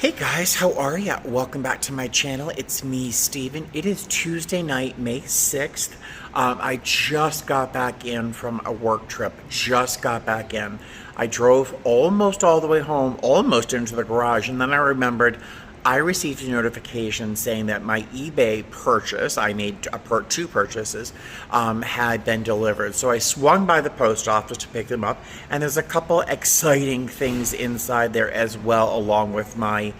Hey guys, how are ya? Welcome back to my channel. It's me, Steven. It is Tuesday night, May 6th. I just got back in from a work trip. Just got back in. I drove almost all the way home, almost into the garage, and then I remembered I received a notification saying that my eBay purchase, I made two purchases, had been delivered. So I swung by the post office to pick them up, and there's a couple exciting things inside there as well, along with my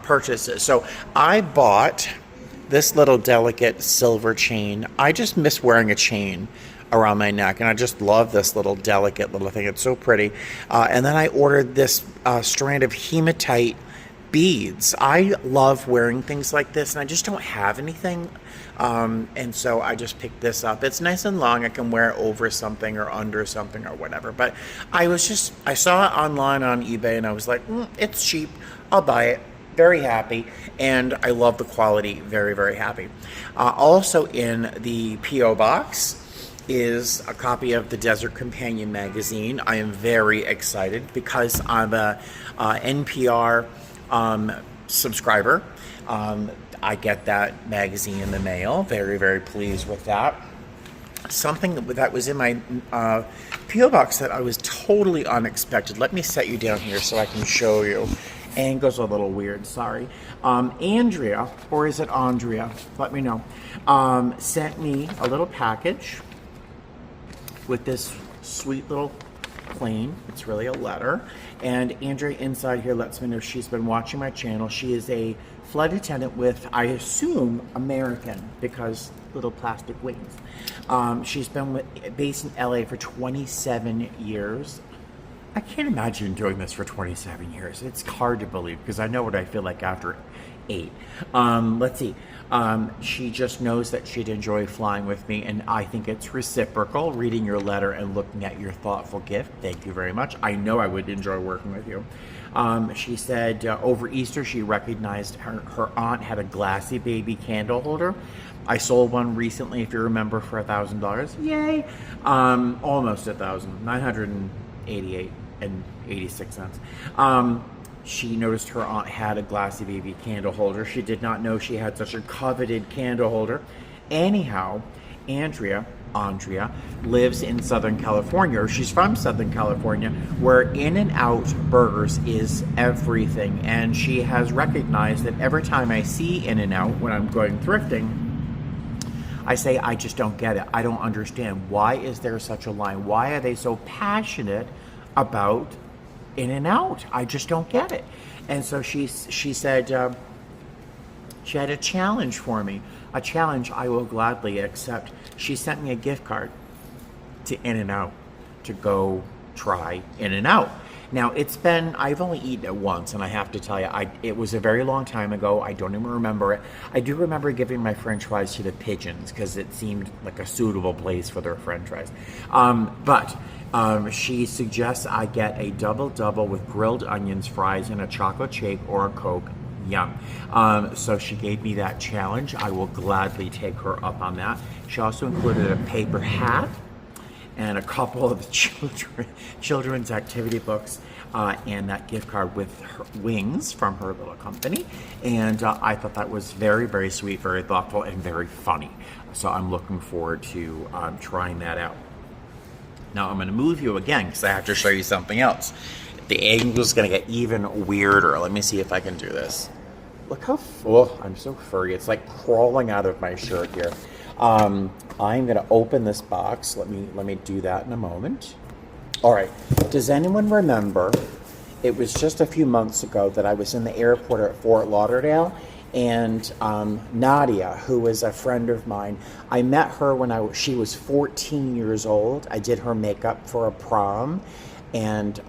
purchases. So I bought this little delicate silver chain. I just miss wearing a chain around my neck, and I just love this little delicate little thing. It's so pretty. And then I ordered this strand of hematite beads. I love wearing things like this, and I just don't have anything, and so I just picked this up. It's nice and long. I can wear it over something or under something or whatever, but I saw it online on eBay, and I was like, it's cheap, I'll buy it. Very happy, and I love the quality. Very, very happy. Also in the P.O. box is a copy of the Desert Companion magazine. I am very excited because I'm a NPR subscriber. I get that magazine in the mail. Very, very pleased with that. Something that was in my P.O. box that I was totally unexpected. Let me set you down here so I can show you. Angle's a little weird, sorry. Andrea, or is it Andrea? Let me know. Sent me a little package with this sweet little plane. It's really a letter. And Andrea inside here lets me know she's been watching my channel. She is a flight attendant with, I assume, American, because little plastic wings. She's been based in LA for 27 years. I can't imagine doing this for 27 years. It's hard to believe because I know what I feel like after 8. Let's see. She just knows that she'd enjoy flying with me, and I think it's reciprocal, reading your letter and looking at your thoughtful gift. Thank you very much. I know I would enjoy working with you. She said over Easter she recognized her aunt had a glassy baby candle holder. I sold one recently, if you remember, for $1,000. Yay! Almost 1,000, 988 and 86 cents. She noticed her aunt had a glassy baby candle holder. She did not know she had such a coveted candle holder. Anyhow, Andrea lives in Southern California, or she's from Southern California, where In-N-Out Burgers is everything. And she has recognized that every time I see In-N-Out when I'm going thrifting, I say, I just don't get it. I don't understand. Why is there such a line? Why are they so passionate about In-N-Out? I just don't get it. And so she said she had a challenge for me. A challenge I will gladly accept. She sent me a gift card to In-N-Out to go try In-N-Out. Now, I've only eaten it once, and I have to tell you, it was a very long time ago. I don't even remember it. I do remember giving my french fries to the pigeons because it seemed like a suitable place for their french fries. But she suggests I get a double with grilled onions, fries, and a chocolate shake or a Coke. Yum. So she gave me that challenge. I will gladly take her up on that. She also included a paper hat and a couple of children's activity books, and that gift card with her wings from her little company. And I thought that was very, very sweet, very thoughtful, and very funny. So I'm looking forward to trying that out. Now I'm going to move you again because I have to show you something else. The angle is going to get even weirder. Let me see if I can do this. Look how full. I'm so furry. It's like crawling out of my shirt here. I'm going to open this box. Let me do that in a moment. All right. Does anyone remember? It was just a few months ago that I was in the airport at Fort Lauderdale, and Nadia, who is a friend of mine, I met her when she was 14 years old. I did her makeup for a prom, and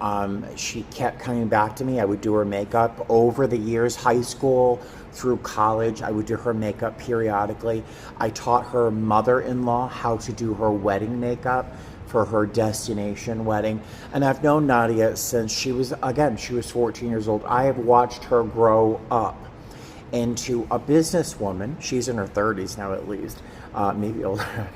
she kept coming back to me. I would do her makeup over the years, high school through college. I would do her makeup periodically. I taught her mother-in-law how to do her wedding makeup for her destination wedding. And I've known Nadia since she was 14 years old. I have watched her grow up. into a businesswoman. She's in her 30s now, at least, maybe older.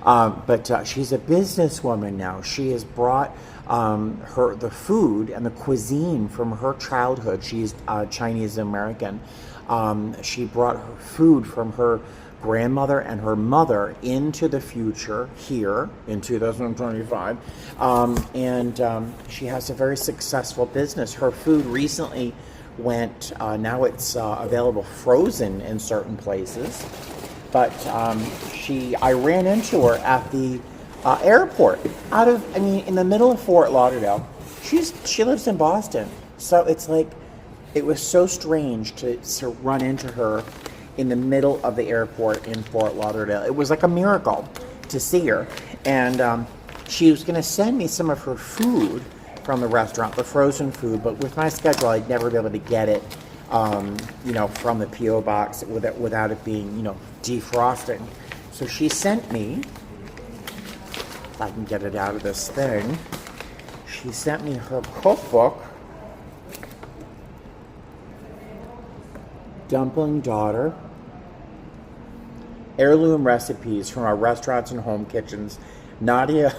But she's a businesswoman now. She has brought the food and the cuisine from her childhood. She's Chinese American. She brought her food from her grandmother and her mother into the future here in 2025, and she has a very successful business. Her food recently went, now it's available frozen in certain places, but I ran into her at the airport, in the middle of Fort Lauderdale. She lives in Boston, so it's like, it was so strange to run into her in the middle of the airport in Fort Lauderdale. It was like a miracle to see her. And she was gonna send me some of her food from the restaurant, the frozen food, but with my schedule, I'd never be able to get it, from the P.O. box without it being, defrosting. So she sent me, if I can get it out of this thing, she sent me her cookbook, Dumpling Daughter, heirloom recipes from our restaurants and home kitchens. Nadia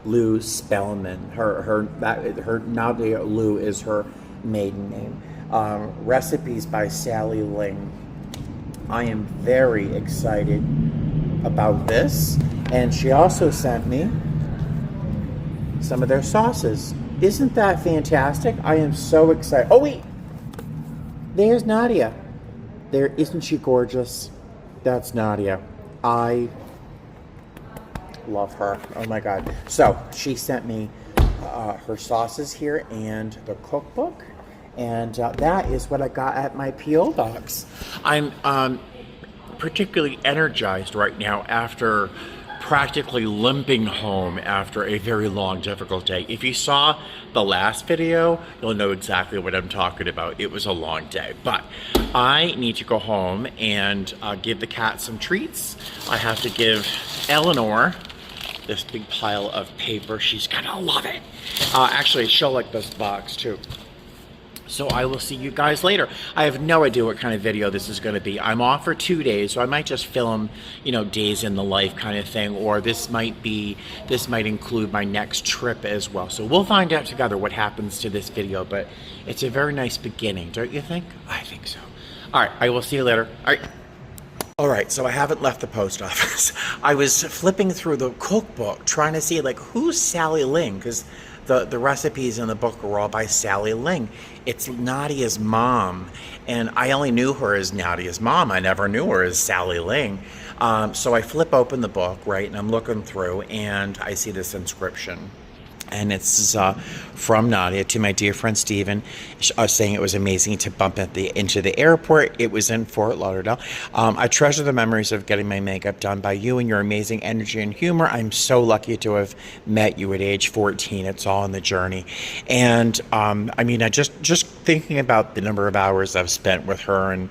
Lou Spellman. Her Nadia Lou is her maiden name. Recipes by Sally Ling. I am very excited about this. And she also sent me some of their sauces. Isn't that fantastic? I am so excited. Oh wait, there's Nadia. Isn't she gorgeous? That's Nadia. I love her. Oh my God. So she sent me her sauces here and the cookbook, and that is what I got at my P.O. box. I'm particularly energized right now after practically limping home after a very long, difficult day. If you saw the last video, you'll know exactly what I'm talking about. It was a long day, but I need to go home and give the cat some treats. I have to give Eleanor this big pile of paper. She's gonna love it. Actually, she'll like this box too. So I will see you guys later. I have no idea what kind of video this is going to be. I'm off for 2 days, so I might just film, days in the life kind of thing, or this might include my next trip as well. So we'll find out together what happens to this video, but it's a very nice beginning, don't you think? I think so. All right, I will see you later. All right, so I haven't left the post office. I was flipping through the cookbook trying to see who's Sally Ling, because the recipes in the book are all by Sally Ling. It's Nadia's mom, and I only knew her as Nadia's mom. I never knew her as Sally Ling. So I flip open the book, right, and I'm looking through, and I see this inscription. And it's from Nadia to my dear friend Steven, saying it was amazing to bump into the airport. It was in Fort Lauderdale. I treasure the memories of getting my makeup done by you and your amazing energy and humor. I'm so lucky to have met you at age 14. It's all in the journey. And I just thinking about the number of hours I've spent with her and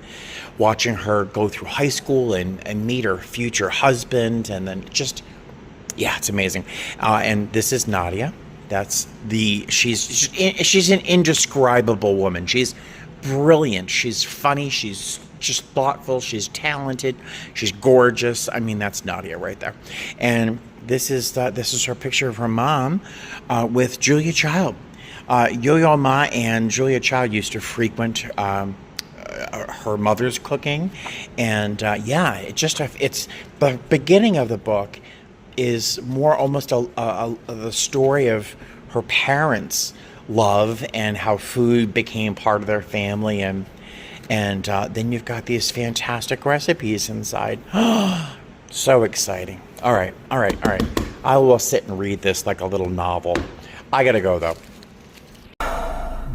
watching her go through high school and meet her future husband, and then it's amazing. And this is Nadia. She's an indescribable woman. She's brilliant. She's funny. She's just thoughtful. She's talented. She's gorgeous. That's Nadia right there. And this is her picture of her mom with Julia Child. Yo-Yo Ma and Julia Child used to frequent her mother's cooking, and it's the beginning of the book is more almost the story of her parents' love and how food became part of their family, and then you've got these fantastic recipes inside. So exciting. All right. I will sit and read this like a little novel. I gotta go though.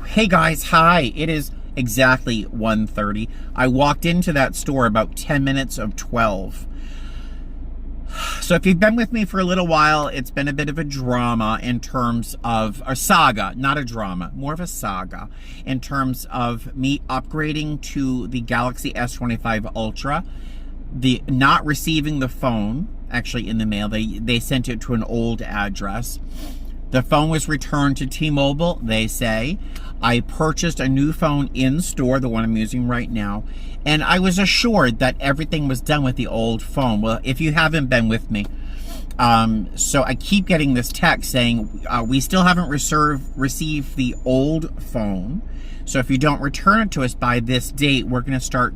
Hey guys, hi. It is exactly 1:30. I walked into that store about 10 minutes of 12. So if you've been with me for a little while, it's been a bit of a drama in terms of a saga, not a drama, more of a saga in terms of me upgrading to the Galaxy S25 Ultra, the not receiving the phone actually in the mail. They sent it to an old address. The phone was returned to T-Mobile, they say. I purchased a new phone in store, the one I'm using right now, and I was assured that everything was done with the old phone. Well, if you haven't been with me, so I keep getting this text saying, we still haven't received the old phone. So if you don't return it to us by this date, we're going to start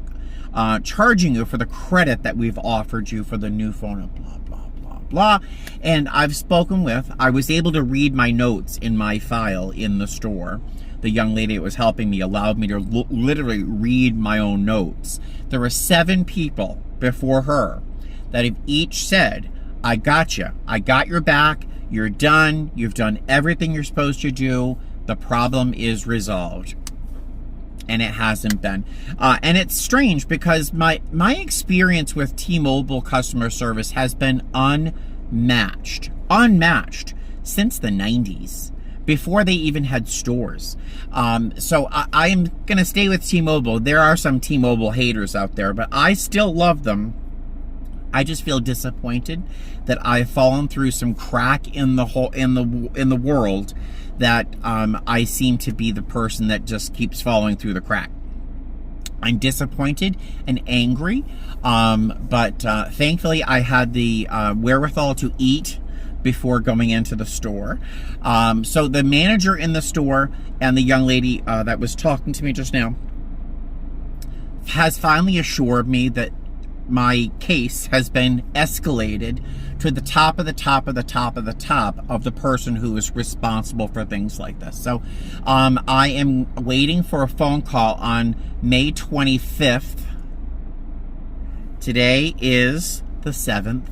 charging you for the credit that we've offered you for the new phone, blah, blah, blah, blah. And I was able to read my notes in my file in the store. The young lady that was helping me allowed me to literally read my own notes. There were 7 people before her that have each said, I got you. I got your back. You're done. You've done everything you're supposed to do. The problem is resolved. And it hasn't been. And it's strange because my experience with T-Mobile customer service has been unmatched since the 90s, before they even had stores. So I am going to stay with T-Mobile. There are some T-Mobile haters out there, but I still love them. I just feel disappointed that I've fallen through some crack in the world, that I seem to be the person that just keeps falling through the crack. I'm disappointed and angry, but thankfully I had the wherewithal to eat before going into the store. So the manager in the store and the young lady that was talking to me just now has finally assured me that my case has been escalated to the top of the top of the top of the top of the person who is responsible for things like this. So I am waiting for a phone call on May 25th. Today is the 7th.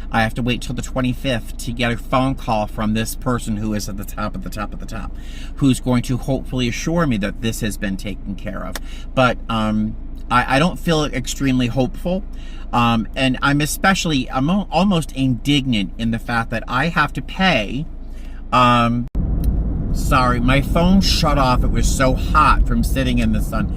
I have to wait till the 25th to get a phone call from this person who is at the top of the top of the top, who's going to hopefully assure me that this has been taken care of. But I don't feel extremely hopeful, and I'm almost indignant in the fact that I have to pay. Sorry, my phone shut off. It was so hot from sitting in the sun.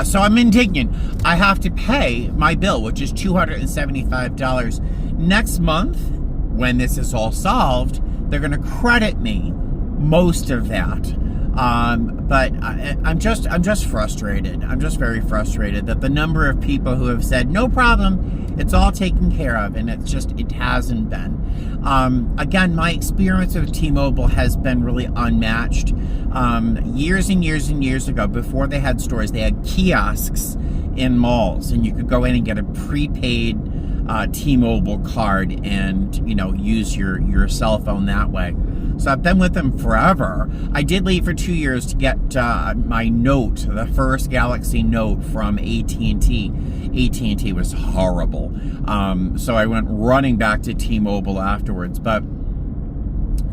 So I'm indignant. I have to pay my bill, which is $275. Next month, when this is all solved, they're going to credit me most of that. But I'm just frustrated. I'm just very frustrated that the number of people who have said, no problem, it's all taken care of, and it hasn't been. Again, my experience with T-Mobile has been really unmatched. Years and years and years ago, before they had stores, they had kiosks in malls, and you could go in and get a prepaid T-Mobile card and, use your cell phone that way. So I've been with them forever. I did leave for 2 years to get my Note, the first Galaxy Note from AT&T. AT&T was horrible. So I went running back to T-Mobile afterwards. But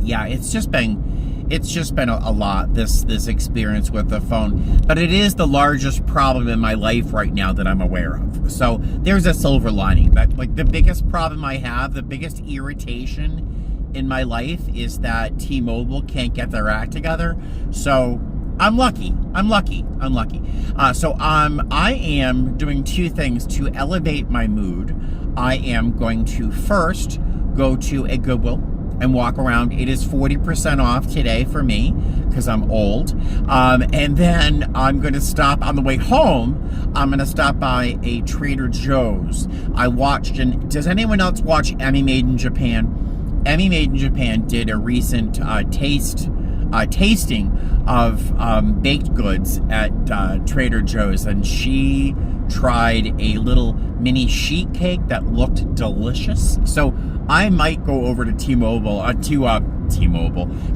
yeah, it's just been a lot, this experience with the phone. But it is the largest problem in my life right now that I'm aware of. So there's a silver lining. That, like, the biggest problem I have, the biggest irritation in my life is that T-Mobile can't get their act together. So I'm lucky. So I am doing 2 things to elevate my mood. I am going to first go to a Goodwill and walk around. It is 40% off today for me because I'm old. And then I'm going to stop on the way home. I'm going to stop by a Trader Joe's. I watched, and does anyone else watch Emmy Made in Japan? Emmy Made in Japan did a recent tasting of baked goods at Trader Joe's, and she tried a little mini sheet cake that looked delicious. So I might go over to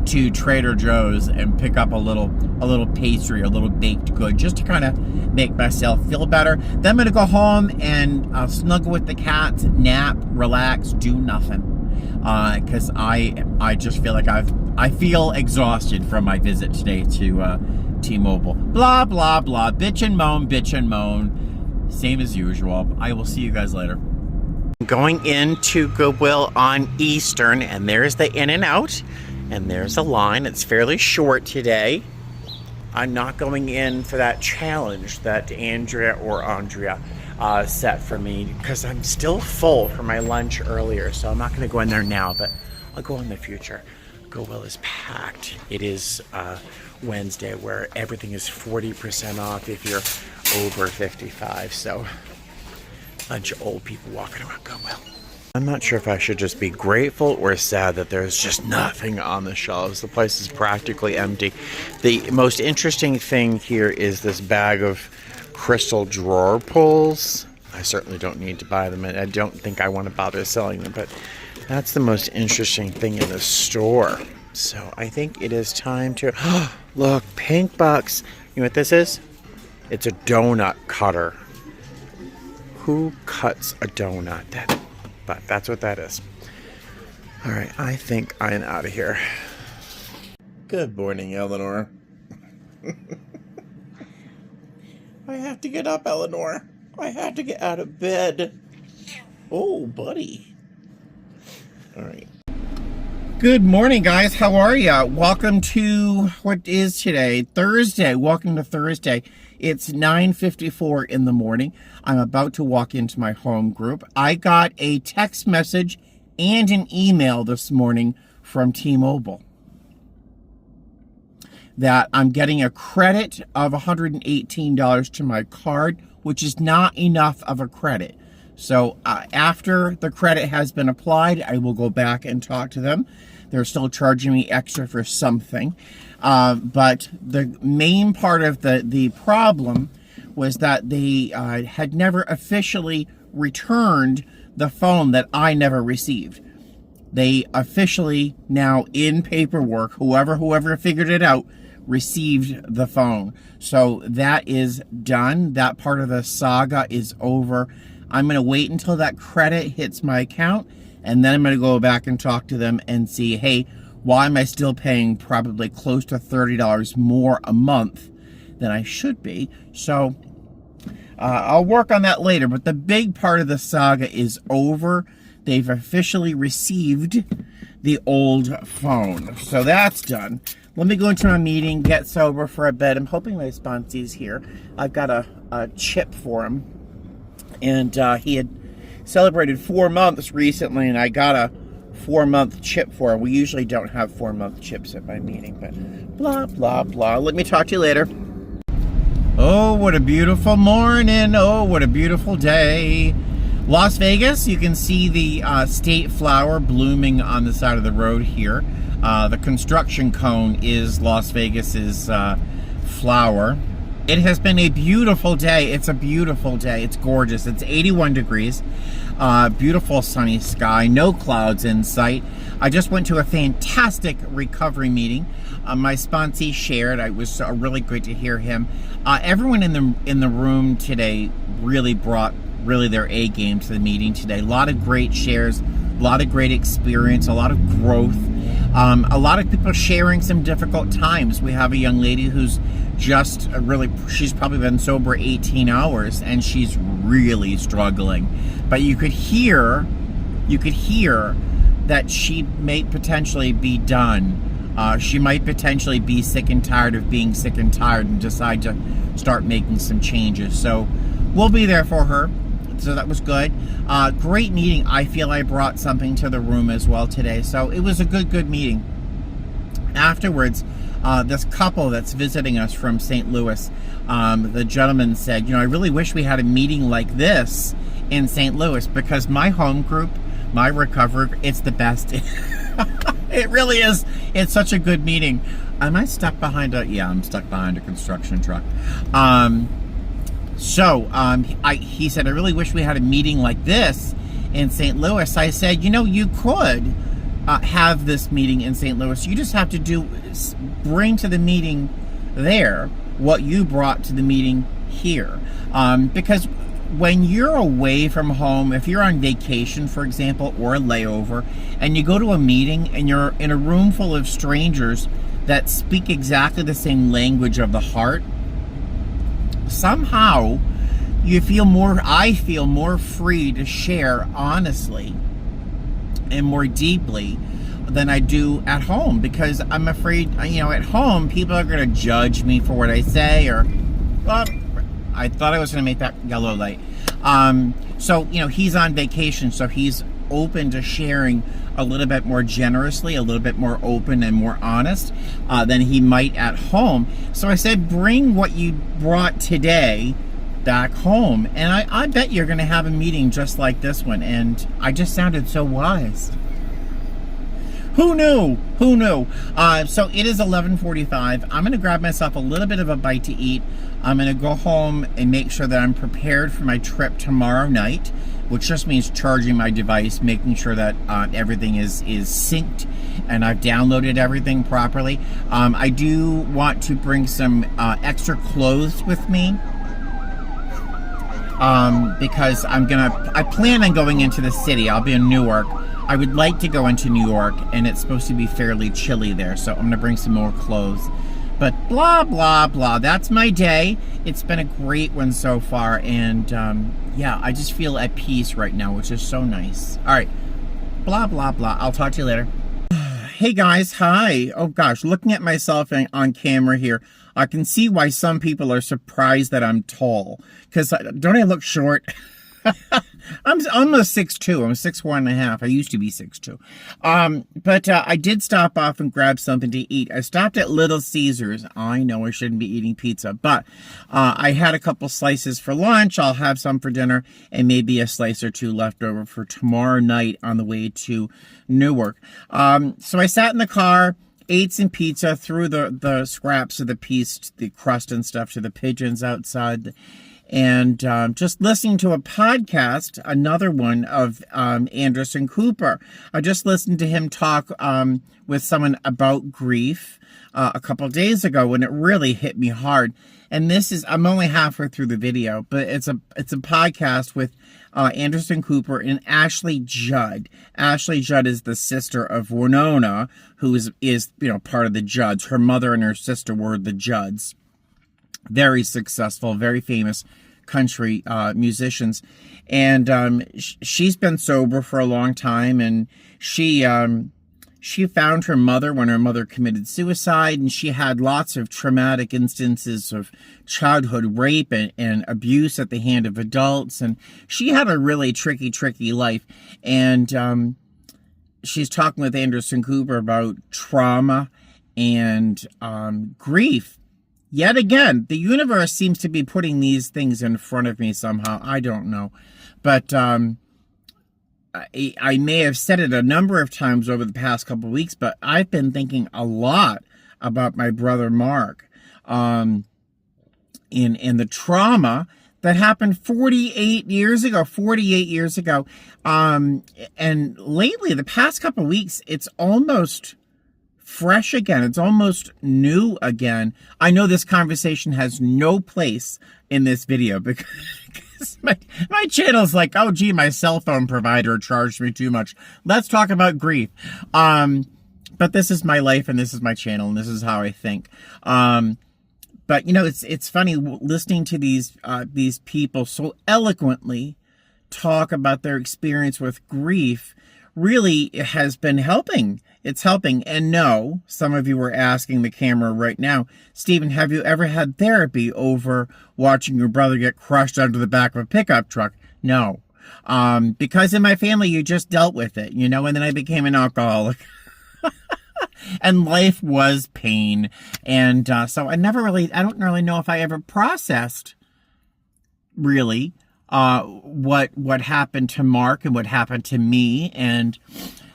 to Trader Joe's and pick up a little pastry, a little baked good, just to kind of make myself feel better. Then I'm gonna go home and snuggle with the cats, nap, relax, do nothing. Because I just feel like I feel exhausted from my visit today to T-Mobile. Blah, blah, blah. Bitch and moan. Same as usual. I will see you guys later. Going into Goodwill on Eastern, and there's the In-N-Out, and there's a line. It's fairly short today. I'm not going in for that challenge that Andrea set for me because I'm still full from my lunch earlier, so I'm not going to go in there now, but I'll go in the future. Goodwill is packed. It is Wednesday where everything is 40% off if you're over 55. So, a bunch of old people walking around Goodwill. I'm not sure if I should just be grateful or sad that there's just nothing on the shelves. The place is practically empty. The most interesting thing here is this bag of crystal drawer pulls. I certainly don't need to buy them, and I don't think I want to bother selling them, but that's the most interesting thing in the store. So I think it is time to... Look, pink box. You know what this is? It's a donut cutter. Who cuts a donut? But that's what that is. All right, I think I'm out of here. Good morning, Eleanor. I have to get up, Eleanor. I have to get out of bed. Oh, buddy. All right. Good morning, guys. How are ya? Welcome to, what is today? Thursday. Welcome to Thursday. It's 9:54 in the morning. I'm about to walk into my home group. I got a text message and an email this morning from T-Mobile that I'm getting a credit of $118 to my card, which is not enough of a credit. So after the credit has been applied, I will go back and talk to them. They're still charging me extra for something. But the main part of the problem was that they had never officially returned the phone that I never received. They officially now, in paperwork, whoever figured it out, received the phone. So that is done. That part of the saga is over. I'm going to wait until that credit hits my account, and then I'm going to go back and talk to them and see, hey, why am I still paying probably close to $30 more a month than I should be? So I'll work on that later, but the big part of the saga is over. They've officially received the old phone. So that's done. Let me go into my meeting, get sober for a bit. I'm hoping my sponsee's here. I've got a chip for him. And he had celebrated 4 months recently, and I got a 4-month chip for him. We usually don't have 4-month chips at my meeting, but blah, blah, blah. Let me talk to you later. Oh, what a beautiful morning. Oh, what a beautiful day. Las Vegas, you can see the state flower blooming on the side of the road here. The construction cone is Las Vegas's flower. It has been a beautiful day. It's a beautiful day. It's gorgeous. It's 81 degrees. Beautiful sunny sky. No clouds in sight. I just went to a fantastic recovery meeting. My sponsee shared. It was really great to hear him. Everyone in the room today really brought their A game to the meeting today. A lot of great shares. A lot of great experience. A lot of growth. A lot of people sharing some difficult times. We have a young lady who's she's probably been sober 18 hours and she's really struggling. But you could hear that she may potentially be done. She might potentially be sick and tired of being sick and tired and decide to start making some changes. So we'll be there for her. So that was good. Great meeting. I feel I brought something to the room as well today. So it was a good meeting. Afterwards, this couple that's visiting us from St. Louis, the gentleman said, I really wish we had a meeting like this in St. Louis, because my home group, my recovery, it's the best. It really is. It's such a good meeting. Am I stuck behind I'm stuck behind a construction truck. He said, I really wish we had a meeting like this in St. Louis. I said, you could have this meeting in St. Louis. You just have to bring to the meeting there what you brought to the meeting here. Because when you're away from home, if you're on vacation, for example, or a layover, and you go to a meeting and you're in a room full of strangers that speak exactly the same language of the heart, somehow I feel more free to share honestly and more deeply than I do at home, because I'm afraid, at home people are going to judge me for what I say, or, well, I thought I was going to make that yellow light. So, he's on vacation, so he's open to sharing a little bit more generously, a little bit more open and more honest than he might at home. So I said, bring what you brought today back home. And I bet you're going to have a meeting just like this one. And I just sounded so wise. Who knew? Who knew? So it is 11:45. I'm going to grab myself a little bit of a bite to eat. I'm going to go home and make sure that I'm prepared for my trip tomorrow night, which just means charging my device, making sure that everything is synced and I've downloaded everything properly. I do want to bring some extra clothes with me. Because I plan on going into the city. I'll be in Newark. I would like to go into New York, and it's supposed to be fairly chilly there, so I'm going to bring some more clothes. But blah, blah, blah. That's my day. It's been a great one so far, and yeah, I just feel at peace right now, which is so nice. All right. Blah, blah, blah. I'll talk to you later. Hey, guys. Hi. Oh, gosh. Looking at myself on camera here, I can see why some people are surprised that I'm tall. Because don't I look short? I'm a 6'2". I'm 6'1.5". I used to be 6'2". But I did stop off and grab something to eat. I stopped at Little Caesars. I know I shouldn't be eating pizza, but I had a couple slices for lunch. I'll have some for dinner and maybe a slice or two left over for tomorrow night on the way to Newark. So I sat in the car, ate some pizza, threw the scraps of the piece, the crust and stuff to the pigeons outside, and just listening to a podcast, another one of Anderson Cooper. I just listened to him talk with someone about grief a couple of days ago when it really hit me hard. And I'm only halfway through the video, but it's a podcast with Anderson Cooper and Ashley Judd. Ashley Judd is the sister of Winona, who is part of the Judds. Her mother and her sister were the Judds. Very successful, very famous country musicians. And she's been sober for a long time, and she found her mother when her mother committed suicide, and she had lots of traumatic instances of childhood rape and abuse at the hand of adults, and she had a really tricky life. And she's talking with Anderson Cooper about trauma and grief. Yet again, the universe seems to be putting these things in front of me somehow. I don't know. But I may have said it a number of times over the past couple of weeks, but I've been thinking a lot about my brother Mark in the trauma that happened 48 years ago. And lately, the past couple of weeks, it's almost fresh again. It's almost new again. I know this conversation has no place in this video because my channel's like, oh gee, my cell phone provider charged me too much. Let's talk about grief. But this is my life and this is my channel and this is how I think. But it's funny listening to these people so eloquently talk about their experience with grief. Really, it has been helping. It's helping. And no, some of you are asking the camera right now, Stephen, have you ever had therapy over watching your brother get crushed under the back of a pickup truck? No. Because in my family, you just dealt with it, and then I became an alcoholic. And life was pain. And so I don't really know if I ever processed, really, what happened to Mark and what happened to me. And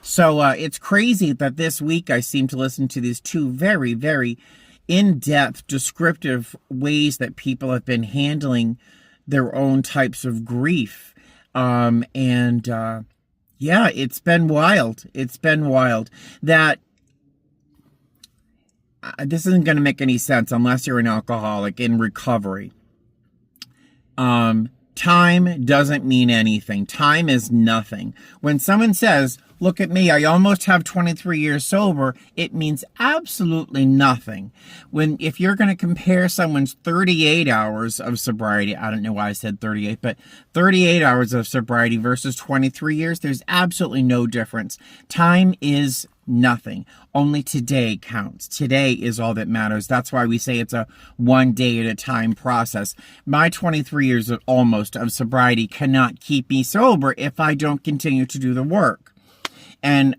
so it's crazy that this week I seem to listen to these two very, very in-depth, descriptive ways that people have been handling their own types of grief. Yeah, it's been wild. It's been wild. That this isn't going to make any sense unless you're an alcoholic in recovery. Time doesn't mean anything. Time is nothing. When someone says, Look at me. I almost have 23 years sober. It means absolutely nothing. If you're going to compare someone's 38 hours of sobriety, I don't know why I said 38, but 38 hours of sobriety versus 23 years, there's absolutely no difference. Time is nothing. Only today counts. Today is all that matters. That's why we say it's a one day at a time process. My 23 years almost of sobriety cannot keep me sober if I don't continue to do the work. And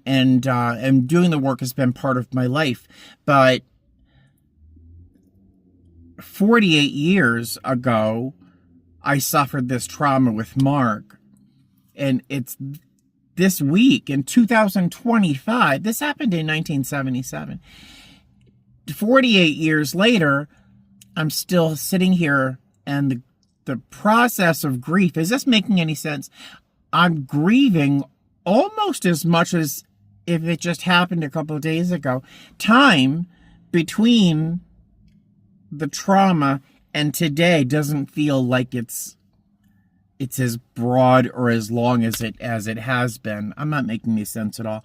doing the work has been part of my life. But 48 years ago, I suffered this trauma with Mark. And it's this week in 2025. This happened in 1977. 48 years later, I'm still sitting here, and the process of grief, is this making any sense? I'm grieving almost as much as if it just happened a couple of days ago. Time between the trauma and today doesn't feel like it's as broad or as long as it has been. I'm not making any sense at all.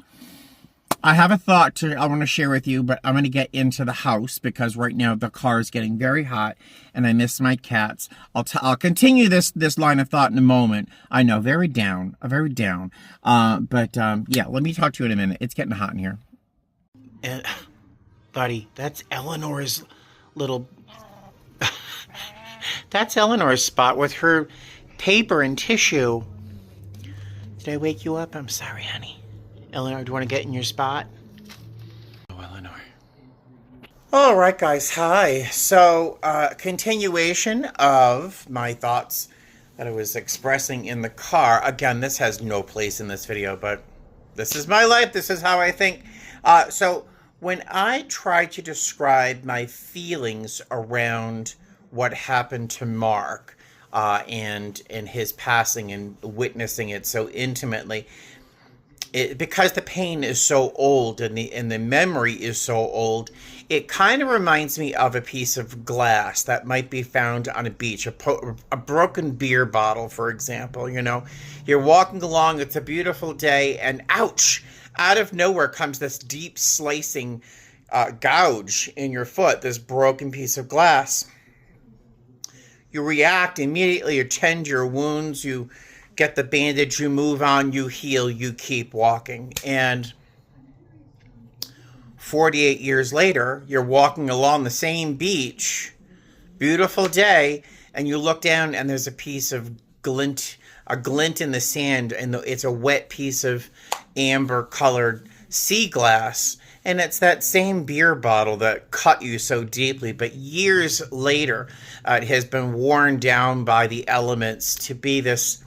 I have a thought I want to share with you, but I'm going to get into the house because right now the car is getting very hot and I miss my cats. I'll continue this line of thought in a moment. I know, very down. But let me talk to you in a minute. It's getting hot in here. Buddy, that's Eleanor's little... That's Eleanor's spot with her paper and tissue. Did I wake you up? I'm sorry, honey. Eleanor, do you want to get in your spot? Oh, Eleanor. All right, guys. Hi. So, continuation of my thoughts that I was expressing in the car. Again, this has no place in this video, but this is my life. This is how I think. So, when I try to describe my feelings around what happened to Mark and his passing and witnessing it so intimately, because the pain is so old and the memory is so old, it kind of reminds me of a piece of glass that might be found on a beach, a broken beer bottle, for example. You know, you're walking along, it's a beautiful day, and ouch, out of nowhere comes this deep slicing gouge in your foot, this broken piece of glass. You react immediately, you tend your wounds, you get the bandage, you move on, you heal, you keep walking. And 48 years later, you're walking along the same beach, beautiful day, and you look down and there's a piece of glint in the sand, and it's a wet piece of amber-colored sea glass. And it's that same beer bottle that cut you so deeply, but years later, it has been worn down by the elements to be this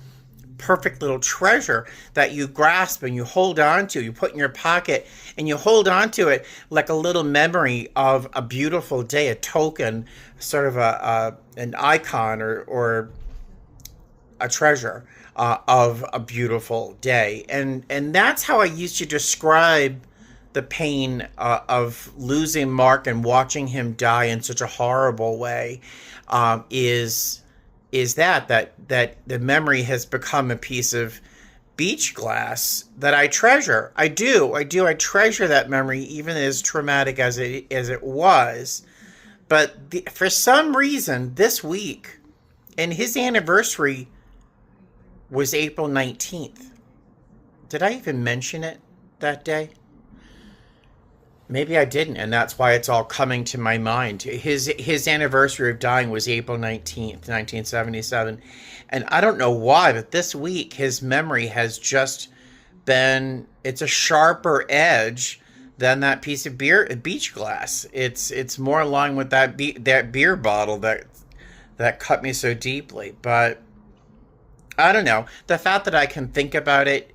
perfect little treasure that you grasp and you hold on to, you put in your pocket, and you hold on to it like a little memory of a beautiful day, a token, sort of an icon or a treasure of a beautiful day. And that's how I used to describe the pain of losing Mark and watching him die in such a horrible way, is that the memory has become a piece of beach glass that I treasure. I do. I treasure that memory, even as traumatic as it was. But for some reason, this week, and his anniversary was April 19th. Did I even mention it that day? Maybe I didn't, and that's why it's all coming to my mind. His anniversary of dying was April 19th, 1977. And I don't know why, but this week his memory has just been, it's a sharper edge than that piece of beach glass. It's more along with that beer bottle that cut me so deeply. But I don't know. The fact that I can think about it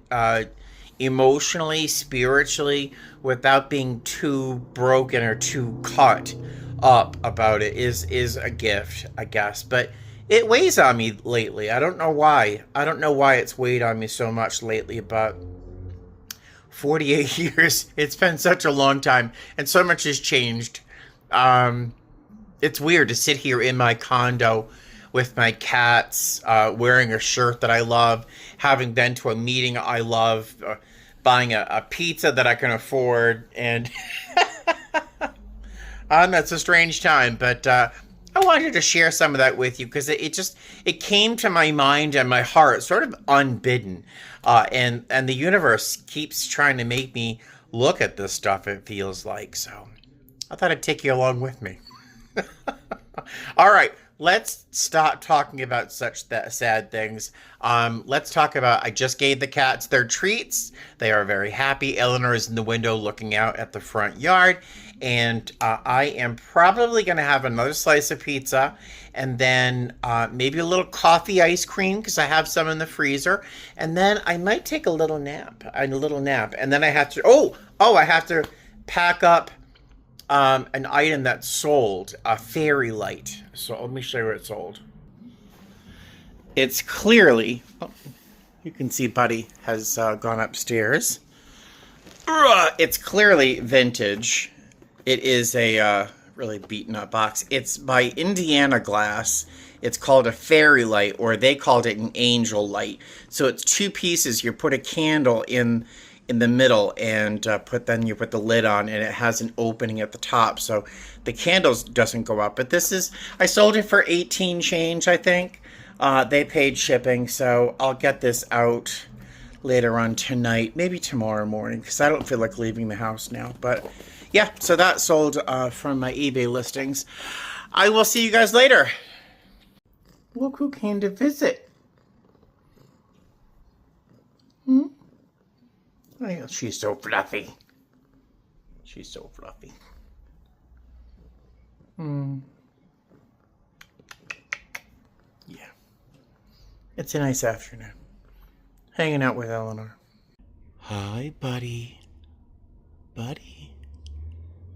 emotionally, spiritually, without being too broken or too cut up about it is a gift, I guess. But it weighs on me lately. I don't know why. I don't know why it's weighed on me so much lately, but 48 years, it's been such a long time, and so much has changed. It's weird to sit here in my condo with my cats, wearing a shirt that I love, having been to a meeting I love, buying a pizza that I can afford, and that's a strange time, but I wanted to share some of that with you because it came to my mind and my heart sort of unbidden, and the universe keeps trying to make me look at this stuff. It feels like so. I thought I'd take you along with me. All right, let's stop talking about such sad things. Let's talk about, I just gave the cats their treats. They are very happy. Eleanor is in the window looking out at the front yard. And I am probably going to have another slice of pizza and then maybe a little coffee ice cream because I have some in the freezer. And then I might take a little nap. And then I have to, I have to pack up an item that's sold, a fairy light. So let me show you where it's sold. It's clearly, you can see Buddy has gone upstairs. It's clearly vintage. It is a really beaten up box. It's by Indiana Glass. It's called a fairy light, or they called it an angel light. So it's two pieces. You put a candle in the middle and you put the lid on, and it has an opening at the top. So the candles doesn't go up. But this is, I sold it for 18 change, I think. They paid shipping, so I'll get this out later on tonight, maybe tomorrow morning, because I don't feel like leaving the house now. But yeah, so that sold from my eBay listings. I will see you guys later. Look who came to visit. Oh, she's so fluffy. She's so fluffy. Yeah. It's a nice afternoon. Hanging out with Eleanor. Hi, Buddy. Buddy.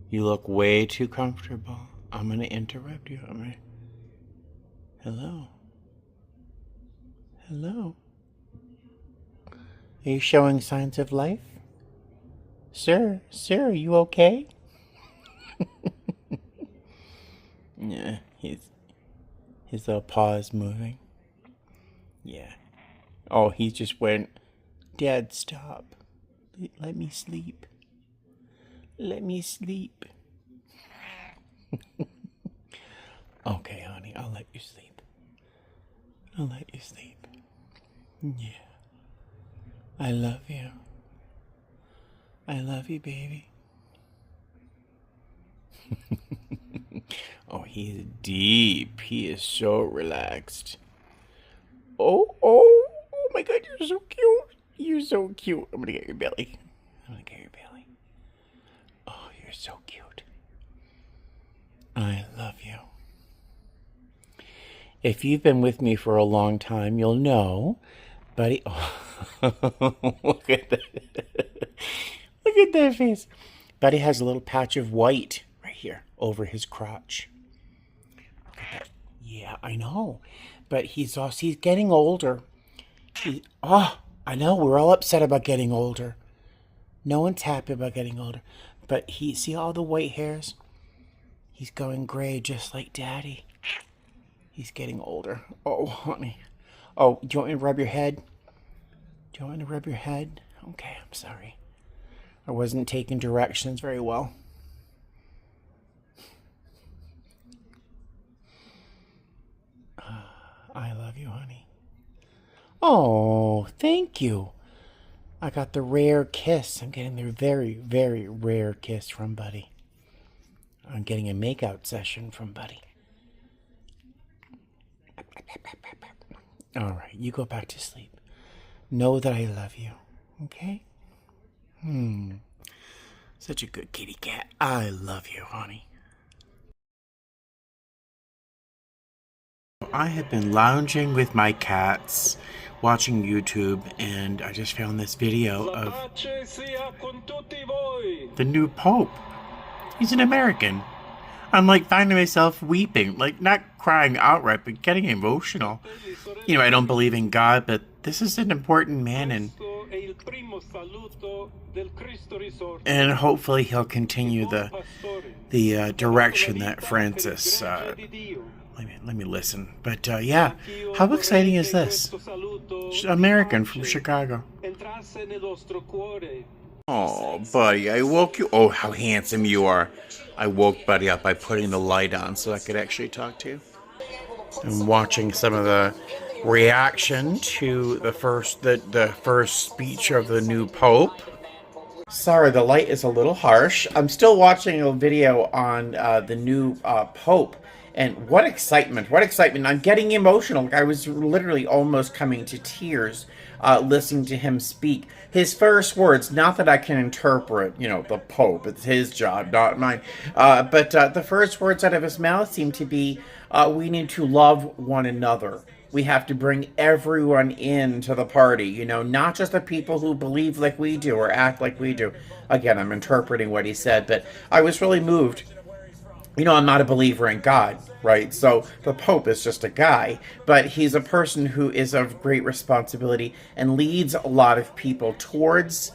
You look way too comfortable. I'm going to interrupt you. Hello? Hello? Are you showing signs of life? Sir, are you okay? Yeah, his little paw is moving. Yeah. Oh, he just went, Dad, stop. Let me sleep. Let me sleep. Okay, honey, I'll let you sleep. I'll let you sleep. Yeah. I love you. I love you, baby. Oh, he's deep. He is so relaxed. Oh my God, you're so cute. You're so cute. I'm gonna get your belly. Oh, you're so cute. I love you. If you've been with me for a long time, you'll know, Buddy. Oh, look at that. Look at that face. Buddy has a little patch of white right here over his crotch. Look at that. Yeah, I know. But he's getting older. I know, we're all upset about getting older. No one's happy about getting older. But see all the white hairs? He's going gray just like Daddy. He's getting older. Oh, honey. Oh, do you want me to rub your head? Okay, I'm sorry. I wasn't taking directions very well. I love you, honey. Oh, thank you. I got the rare kiss. I'm getting the very, very rare kiss from Buddy. I'm getting a makeout session from Buddy. All right, you go back to sleep. Know that I love you, okay? Such a good kitty cat. I love you, honey. I have been lounging with my cats, watching YouTube, and I just found this video of the new Pope. He's an American. I'm like finding myself weeping, like not crying outright, but getting emotional. You know, I don't believe in God, but this is an important man, and hopefully he'll continue the direction that Francis. Let me listen. But yeah, how exciting is this? American from Chicago. Oh, buddy, I woke you. Oh, how handsome you are. I woke Buddy up by putting the light on so I could actually talk to you. I'm watching some of the reaction to the first speech of the new Pope. Sorry, the light is a little harsh. I'm still watching a video on the new Pope. And what excitement, what excitement. I'm getting emotional. I was literally almost coming to tears listening to him speak. His first words, not that I can interpret, the Pope. It's his job, not mine. But the first words out of his mouth seem to be, we need to love one another. We have to bring everyone into the party, not just the people who believe like we do or act like we do. Again, I'm interpreting what he said, but I was really moved. I'm not a believer in God, right? So the Pope is just a guy, but he's a person who is of great responsibility and leads a lot of people towards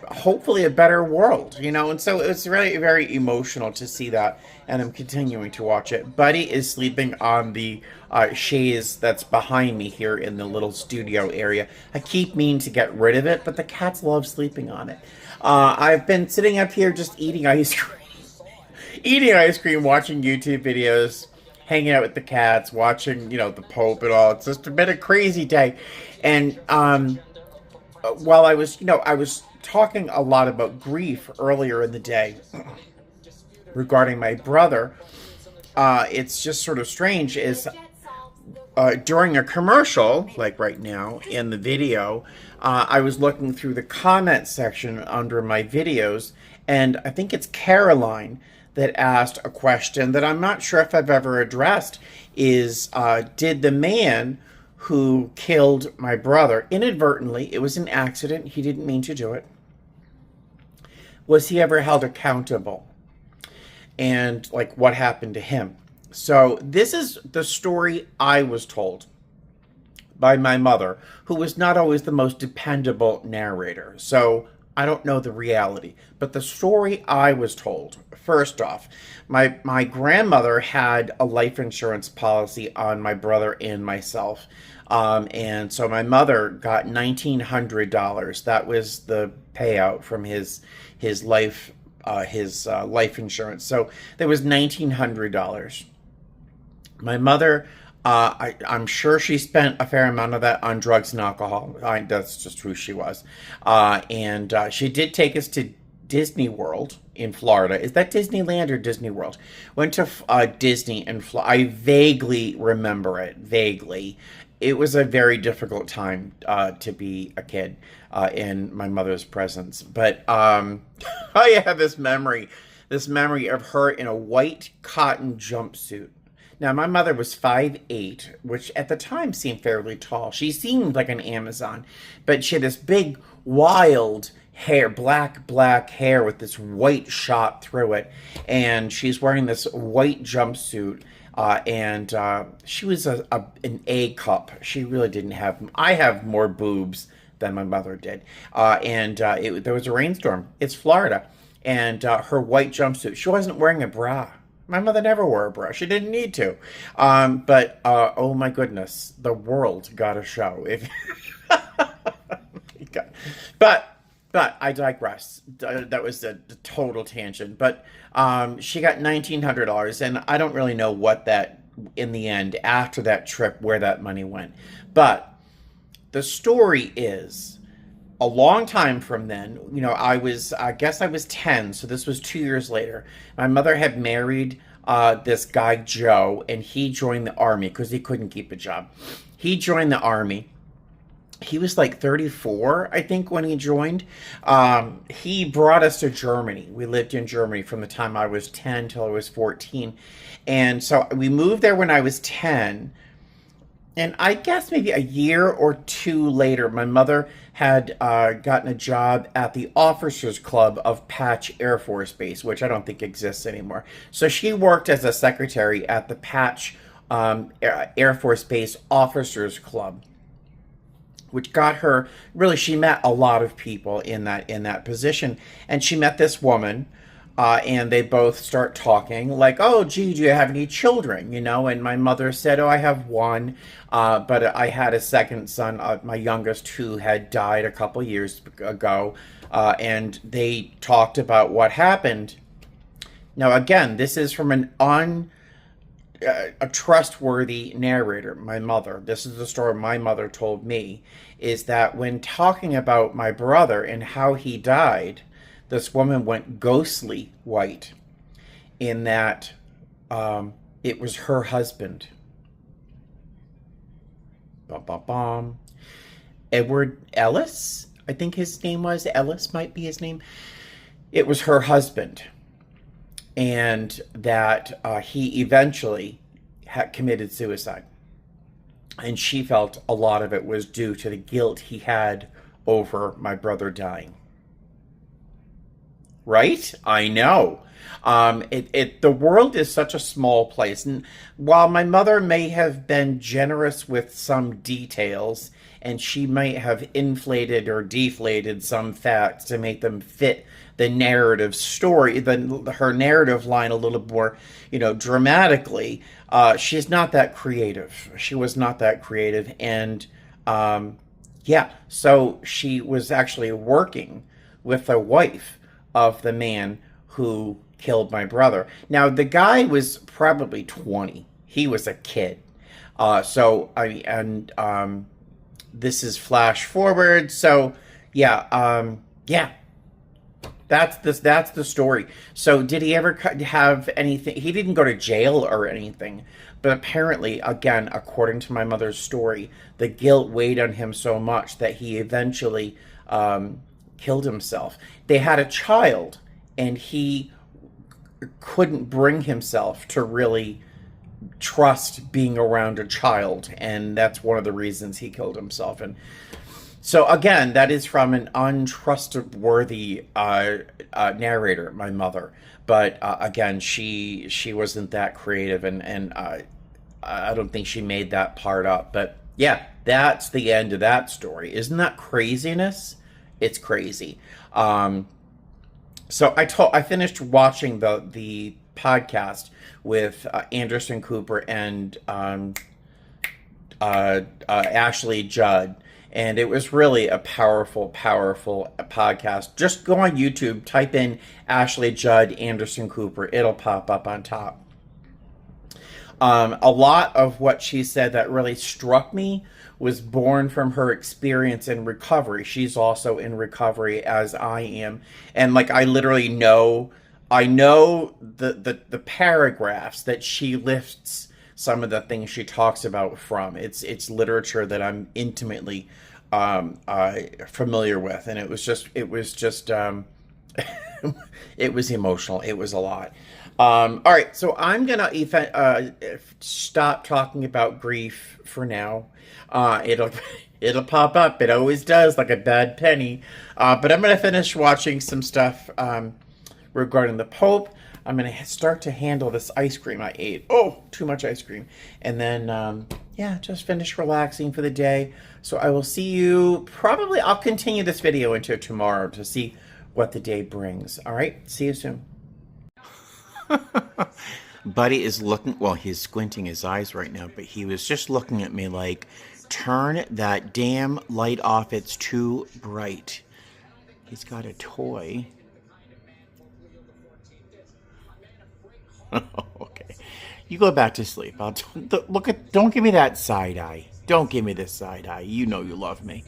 hopefully a better world, and so it's really very emotional to see that, and I'm continuing to watch it. Buddy is sleeping on the chaise that's behind me here in the little studio area. I keep meaning to get rid of it, but the cats love sleeping on it. I've been sitting up here just eating ice cream, watching YouTube videos, hanging out with the cats, watching, the Pope and all. It's just been a crazy day. And while I was talking a lot about grief earlier in the day regarding my brother, it's just sort of strange is during a commercial, like right now in the video, I was looking through the comment section under my videos, and I think it's Caroline that asked a question that I'm not sure if I've ever addressed, is did the man who killed my brother inadvertently, it was an accident, he didn't mean to do it, was he ever held accountable? And what happened to him? So this is the story I was told by my mother, who was not always the most dependable narrator. So I don't know the reality, but the story I was told, first off, my grandmother had a life insurance policy on my brother and myself. And so my mother got $1,900. That was the payout from his life insurance. So there was $1,900. My mother, I'm sure she spent a fair amount of that on drugs and alcohol. That's just who she was. And she did take us to Disney World in Florida. Is that Disneyland or Disney World? Went to Disney in Florida. I vaguely remember it. Vaguely. It was a very difficult time to be a kid in my mother's presence. But I have this memory of her in a white cotton jumpsuit. Now, my mother was 5'8", which at the time seemed fairly tall. She seemed like an Amazon, but she had this big, wild hair, black hair with this white shot through it. And she's wearing this white jumpsuit. And she was an A cup. She really didn't have. I have more boobs than my mother did. There was a rainstorm. It's Florida, and her white jumpsuit. She wasn't wearing a bra. My mother never wore a bra. She didn't need to. But oh my goodness, the world got a show. But I digress. That was a total tangent. But she got $1,900, and I don't really know what that, in the end, after that trip, where that money went. But the story is, a long time from then, I guess I was 10, so this was 2 years later. My mother had married this guy, Joe, and he joined the Army because he couldn't keep a job. He joined the Army. He was like 34, I think, when he joined. He brought us to Germany. We lived in Germany from the time I was 10 till I was 14. And so we moved there when I was 10. And I guess maybe a year or two later, my mother had gotten a job at the Officers Club of Patch Air Force Base, which I don't think exists anymore. So she worked as a secretary at the Patch Air Force Base Officers Club, which got her, really, she met a lot of people in that position. And she met this woman And they both start talking like, oh, gee, do you have any children? And my mother said, oh, I have one. But I had a second son, my youngest, who had died a couple years ago. And they talked about what happened. Now, again, this is from a trustworthy narrator, my mother. This is the story my mother told me, is that when talking about my brother and how he died, this woman went ghostly white in that it was her husband. Bum, bum, bum. Edward Ellis, I think his name was. Ellis might be his name. It was her husband. And that he eventually had committed suicide. And she felt a lot of it was due to the guilt he had over my brother dying. Right? I know. The world is such a small place. And while my mother may have been generous with some details, and she might have inflated or deflated some facts to make them fit the narrative story, her narrative line a little more, dramatically, she's not that creative. She was not that creative. And, so she was actually working with the wife of the man who killed my brother. Now, the guy was probably 20. He was a kid. This is flash forward. So, that's the story. So, did he ever have anything? He didn't go to jail or anything. But apparently, again, according to my mother's story, the guilt weighed on him so much that he eventually killed himself. They had a child, and he couldn't bring himself to really trust being around a child, and that's one of the reasons he killed himself. And so again, that is from an untrustworthy narrator, my mother. But again, she wasn't that creative, and I don't think she made that part up. But yeah, that's the end of that story. Isn't that craziness? It's crazy. So I finished watching the podcast with Anderson Cooper and Ashley Judd. And it was really a powerful podcast. Just go on YouTube, type in Ashley Judd, Anderson Cooper. It'll pop up on top. A lot of what she said that really struck me was born from her experience in recovery. She's also in recovery, as I am. And like, I literally know the paragraphs that she lifts some of the things she talks about from. It's literature that I'm intimately familiar with, and it was just it was emotional. It was a lot. All right, so I'm gonna stop talking about grief for now. It'll pop up. It always does, like a bad penny. But I'm gonna finish watching some stuff regarding the Pope. I'm going to start to handle this ice cream I ate. Oh, too much ice cream. And then, just finish relaxing for the day. So I will see you probably, I'll continue this video into tomorrow to see what the day brings. All right, see you soon. Buddy is looking, well, he's squinting his eyes right now, but he was just looking at me like, turn that damn light off. It's too bright. He's got a toy. Okay, you go back to sleep. Don't give me that side eye. Don't give me this side eye. You know you love me.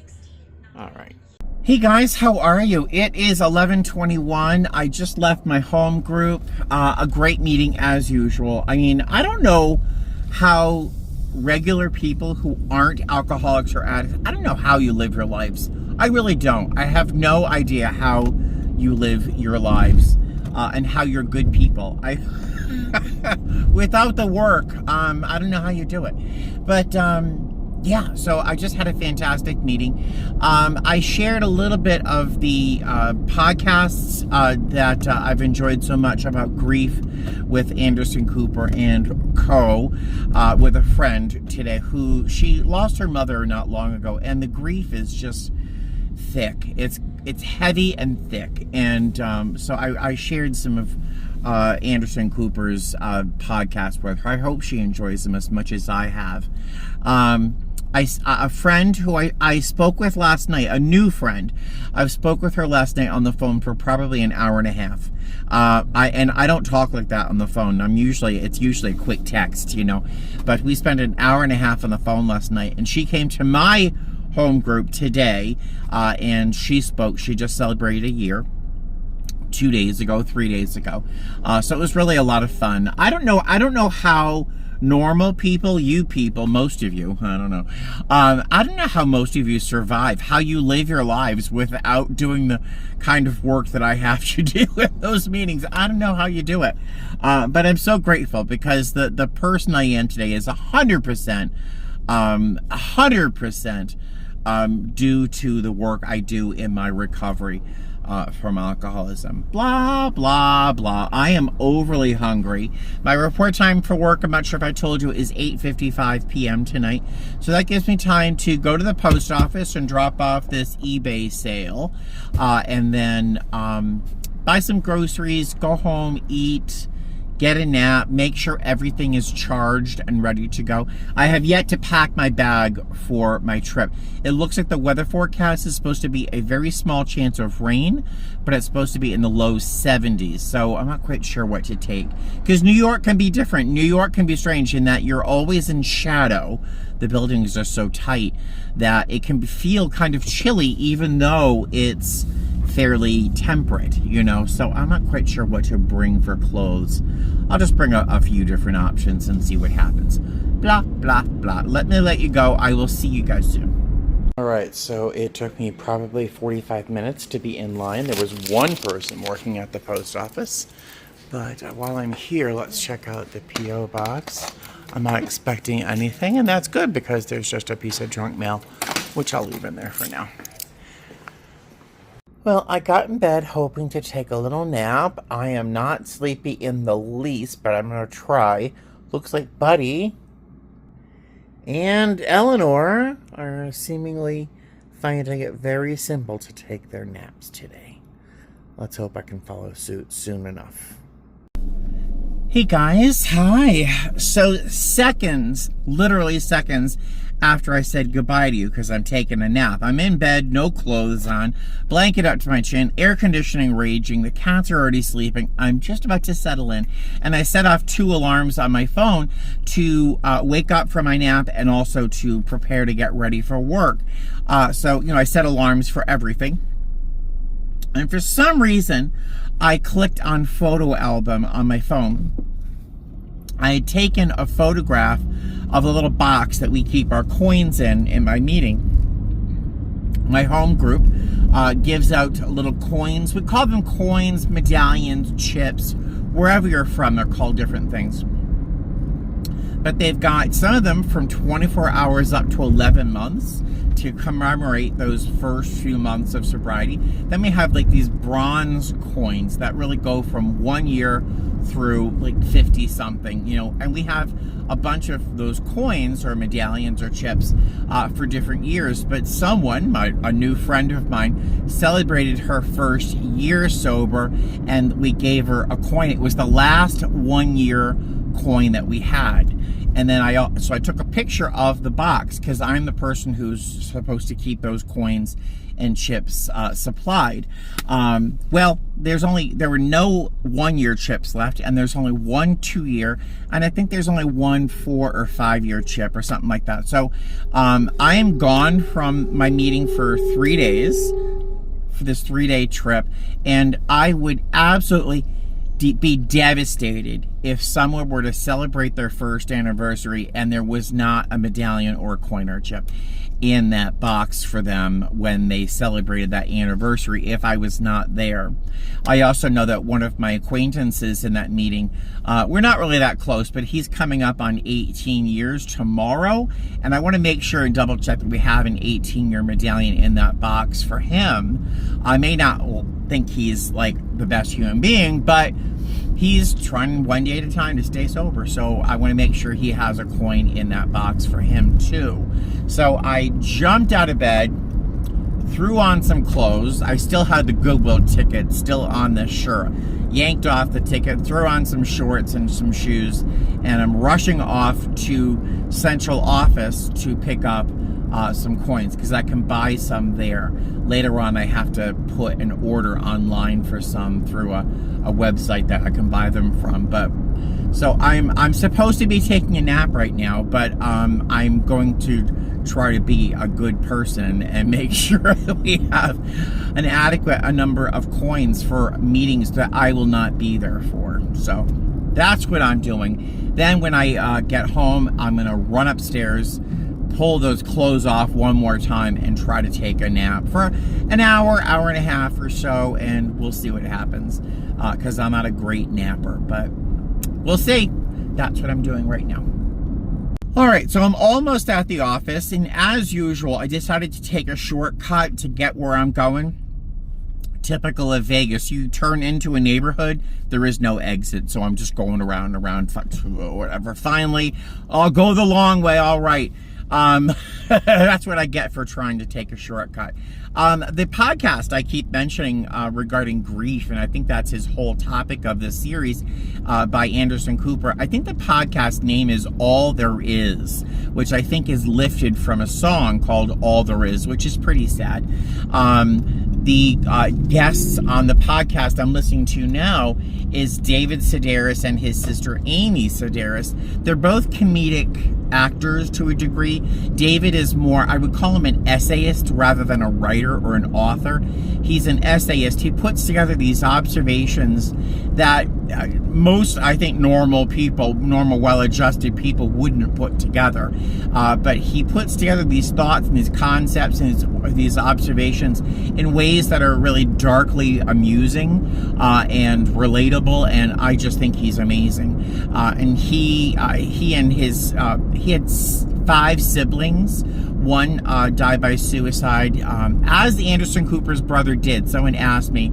All right. Hey guys, how are you? It is 11:21. I just left my home group. A great meeting as usual. I mean, I don't know how regular people who aren't alcoholics or addicts, I don't know how you live your lives. I really don't. I have no idea how you live your lives and how you're good people. Without the work, I don't know how you do it. But so I just had a fantastic meeting. I shared a little bit of the podcasts that I've enjoyed so much about grief with Anderson Cooper and co. With a friend today who she lost her mother not long ago, and the grief is just thick. it's heavy and thick. And so I shared some of Anderson Cooper's podcast with her. I hope she enjoys them as much as I have. A friend who I spoke with last night, a new friend, I spoke with her last night on the phone for probably an hour and a half. I don't talk like that on the phone. It's usually a quick text, but we spent an hour and a half on the phone last night, and she came to my home group today, and she spoke. She just celebrated a year 3 days ago. So it was really a lot of fun. I don't know how normal people, most of you, I don't know. I don't know how most of you survive, how you live your lives without doing the kind of work that I have to do in those meetings. I don't know how you do it. But I'm so grateful because the person I am today is 100%, 100% due to the work I do in my recovery from alcoholism. Blah, blah, blah. I am overly hungry. My report time for work, I'm not sure if I told you, is 8:55 p.m. tonight. So that gives me time to go to the post office and drop off this eBay sale. And then buy some groceries, go home, eat, get a nap, make sure everything is charged and ready to go. I have yet to pack my bag for my trip. It looks like the weather forecast is supposed to be a very small chance of rain, but it's supposed to be in the low 70s. So I'm not quite sure what to take. Because New York can be different. New York can be strange in that you're always in shadow. The buildings are so tight that it can feel kind of chilly even though it's fairly temperate, so I'm not quite sure what to bring for clothes. I'll just bring a few different options and see what happens. Blah, blah, blah. Let you go. I will see you guys soon. All right, so it took me probably 45 minutes to be in line. There was one person working at the post office, but while I'm here, let's check out the P.O. box. I'm not expecting anything, and that's good because there's just a piece of junk mail, which I'll leave in there for now. Well, I got in bed hoping to take a little nap. I am not sleepy in the least, but I'm going to try. Looks like Buddy and Eleanor are seemingly finding it very simple to take their naps today. Let's hope I can follow suit soon enough. Hey guys, hi. So literally seconds after I said goodbye to you because I'm taking a nap. I'm in bed, no clothes on, blanket up to my chin, air conditioning raging, the cats are already sleeping. I'm just about to settle in, and I set off 2 alarms on my phone to wake up from my nap and also to prepare to get ready for work. So I set alarms for everything. And for some reason, I clicked on photo album on my phone. I had taken a photograph of a little box that we keep our coins in my meeting. My home group gives out little coins. We call them coins, medallions, chips. Wherever you're from, they're called different things. But they've got some of them from 24 hours up to 11 months to commemorate those first few months of sobriety. Then we have like these bronze coins that really go from 1 year through like 50 something, and we have a bunch of those coins or medallions or chips for different years. But a new friend of mine, celebrated her first year sober, and we gave her a coin. It was the last 1 year coin that we had. And then I took a picture of the box because I'm the person who's supposed to keep those coins and chips supplied. Well, there were no 1 year chips left, and there's only 1 2 year, and I think there's only 1 4 or 5 year chip or something like that. So I am gone from my meeting for 3 days for this 3-day trip, and I would absolutely be devastated if someone were to celebrate their first anniversary and there was not a medallion or a coin or chip in that box for them when they celebrated that anniversary if I was not there. I also know that one of my acquaintances in that meeting, we're not really that close, but he's coming up on 18 years tomorrow, and I want to make sure and double check that we have an 18-year medallion in that box for him. I may not think he's like the best human being, but he's trying 1 day at a time to stay sober, so I want to make sure he has a coin in that box for him too. So I jumped out of bed, threw on some clothes. I still had the Goodwill ticket still on this shirt. Yanked off the ticket, threw on some shorts and some shoes, and I'm rushing off to central office to pick up some coins, because I can buy some there. Later on, I have to put an order online for some through a website that I can buy them from. But so I'm supposed to be taking a nap right now, but I'm going to try to be a good person and make sure that we have an adequate number of coins for meetings that I will not be there for. So that's what I'm doing. Then when I get home, I'm going to run upstairs, pull those clothes off one more time, and try to take a nap for an hour and a half or so, and we'll see what happens, because I'm not a great napper, but we'll see. That's what I'm doing right now. All right, so I'm almost at the office, and as usual, I decided to take a shortcut to get where I'm going. Typical of Vegas, you turn into a neighborhood, there is no exit, so I'm just going around, whatever. Finally, I'll go the long way, all right. That's what I get for trying to take a shortcut. The podcast I keep mentioning regarding grief, and I think that's his whole topic of this series, by Anderson Cooper. I think the podcast name is All There Is, which I think is lifted from a song called All There Is, which is pretty sad. The guests on the podcast I'm listening to now is David Sedaris and his sister Amy Sedaris. They're both comedic actors to a degree. David is more, I would call him an essayist rather than a writer or an author. He's an essayist. He puts together these observations that most, I think, normal well-adjusted people wouldn't put together. But he puts together these thoughts and these concepts and these observations in ways that are really darkly amusing and relatable, and I just think he's amazing. And he had 5 siblings. One died by suicide, as Anderson Cooper's brother did. Someone asked me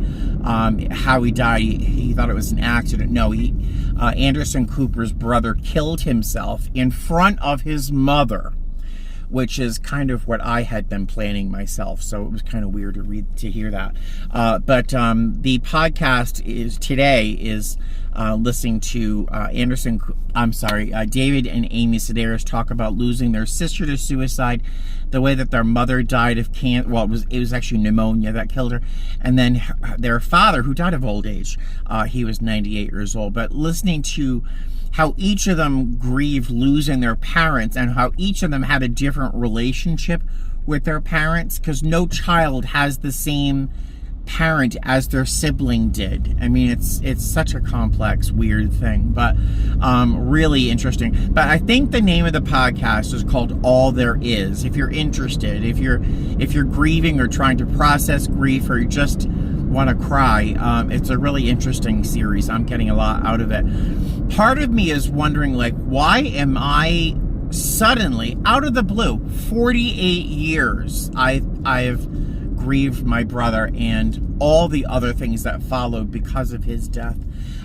how he died. He thought it was an accident. No, Anderson Cooper's brother killed himself in front of his mother, which is kind of what I had been planning myself. So it was kind of weird to hear that. But the podcast today is listening to David and Amy Sedaris talk about losing their sister to suicide, the way that their mother died of cancer. Well, it was actually pneumonia that killed her, and then their father, who died of old age. He was 98 years old. But listening to how each of them grieved losing their parents, and how each of them had a different relationship with their parents, because no child has the same parent as their sibling did. I mean, it's such a complex, weird thing, but really interesting. But I think the name of the podcast is called All There Is. If you're interested, if you're grieving or trying to process grief, or you just want to cry, it's a really interesting series. I'm getting a lot out of it. Part of me is wondering, like, why am I suddenly, out of the blue, 48 years, I've grieved my brother and all the other things that followed because of his death.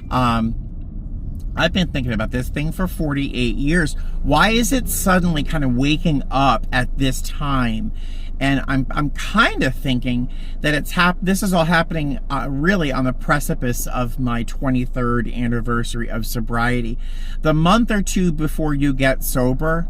I've been thinking about this thing for 48 years. Why is it suddenly kind of waking up at this time? And I'm kind of thinking that this is all happening really on the precipice of my 23rd anniversary of sobriety. The month or two before you get sober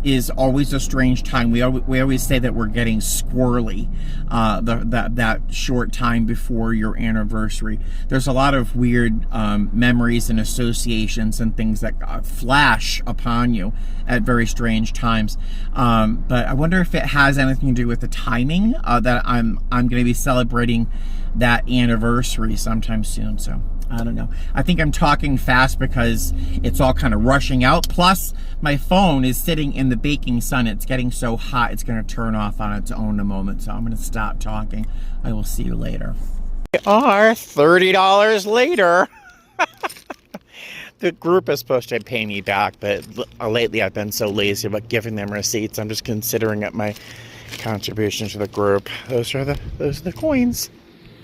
is always a strange time. We always say that we're getting squirrely, that short time before your anniversary. There's a lot of weird memories and associations and things that flash upon you at very strange times. But I wonder if it has anything to do with the timing that I'm going to be celebrating that anniversary sometime soon. So I don't know. I think I'm talking fast because it's all kind of rushing out. Plus, my phone is sitting in the baking sun. It's getting so hot, it's going to turn off on its own in a moment. So I'm going to stop talking. I will see you later. We are $30 later. The group is supposed to pay me back, but lately I've been so lazy about giving them receipts. I'm just considering it my contribution to the group. Those are the coins.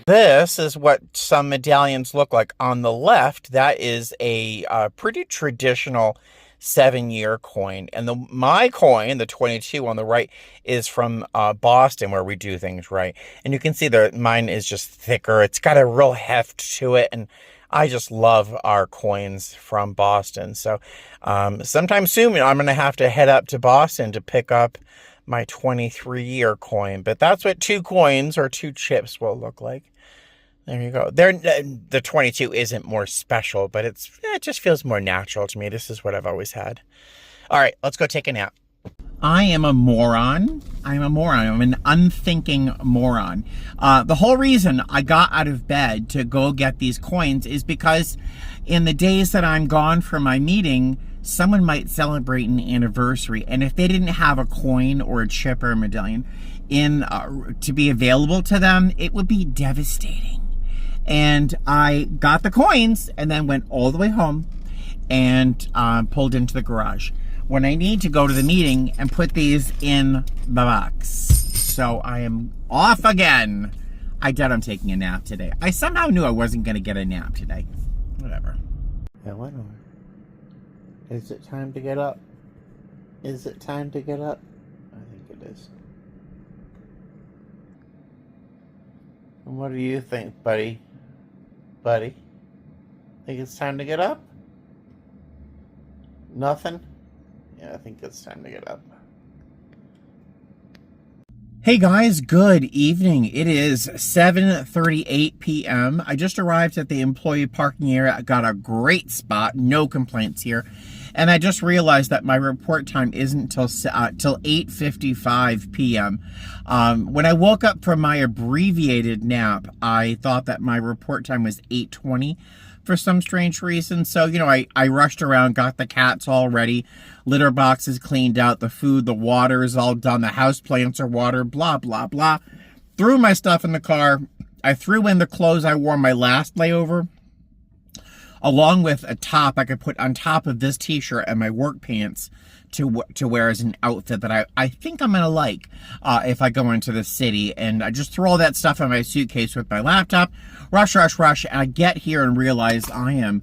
This is what some medallions look like. On the left, that is a pretty traditional 7-year coin. And my coin, the 22 on the right, is from Boston, where we do things right. And you can see mine is just thicker. It's got a real heft to it, and I just love our coins from Boston. So sometime soon, I'm going to have to head up to Boston to pick up my 23-year coin. But that's what 2 coins or 2 chips will look like. There you go. The 22 isn't more special, but it just feels more natural to me. This is what I've always had. All right, let's go take a nap. I am a moron. I'm an unthinking moron. The whole reason I got out of bed to go get these coins is because in the days that I'm gone from my meeting, someone might celebrate an anniversary. And if they didn't have a coin or a chip or a medallion to be available to them, it would be devastating. And I got the coins and then went all the way home and pulled into the garage when I need to go to the meeting and put these in the box. So I am off again. I doubt I'm taking a nap today. I somehow knew I wasn't going to get a nap today. Whatever. Eleanor, is it time to get up? Is it time to get up? I think it is. And what do you think, buddy? Buddy? Think it's time to get up? Nothing? Yeah, I think it's time to get up. Hey guys, good evening. It is 7:38 p.m. I just arrived at the employee parking area. I got a great spot, no complaints here. And I just realized that my report time isn't till 8:55 p.m. When I woke up from my abbreviated nap, I thought that my report time was 8:20 for some strange reason. So, you know, I rushed around, got the cats all ready, litter boxes cleaned out, the food, the water is all done, the house plants are watered, blah, blah, blah. Threw my stuff in the car. I threw in the clothes I wore my last layover, along with a top I could put on top of this t-shirt and my work pants to wear as an outfit that I think I'm going to like if I go into the city. And I just throw all that stuff in my suitcase with my laptop, rush, and I get here and realize I am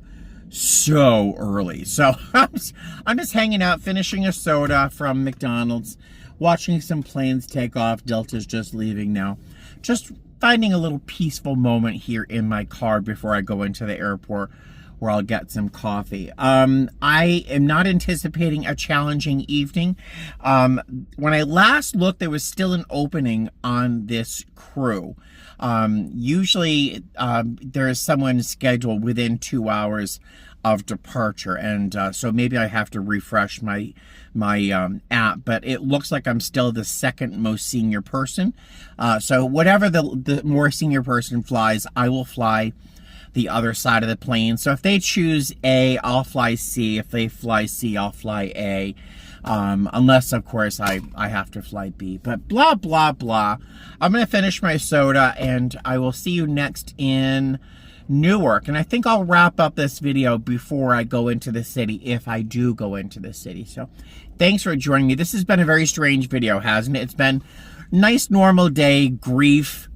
so early. So I'm just hanging out, finishing a soda from McDonald's, watching some planes take off. Delta's just leaving now. Just finding a little peaceful moment here in my car before I go into the airport, where I'll get some coffee. I am not anticipating a challenging evening. When I last looked, there was still an opening on this crew. Usually there is someone scheduled within 2 hours of departure, and so maybe I have to refresh my app, but it looks like I'm still the second most senior person. So whatever the more senior person flies, I will fly the other side of the plane. So if they choose A, I'll fly C. If they fly C, I'll fly A. Unless, of course, I have to fly B. But blah, blah, blah. I'm going to finish my soda, and I will see you next in Newark. And I think I'll wrap up this video before I go into the city, if I do go into the city. So thanks for joining me. This has been a very strange video, hasn't it? It's been nice, normal day. Grief,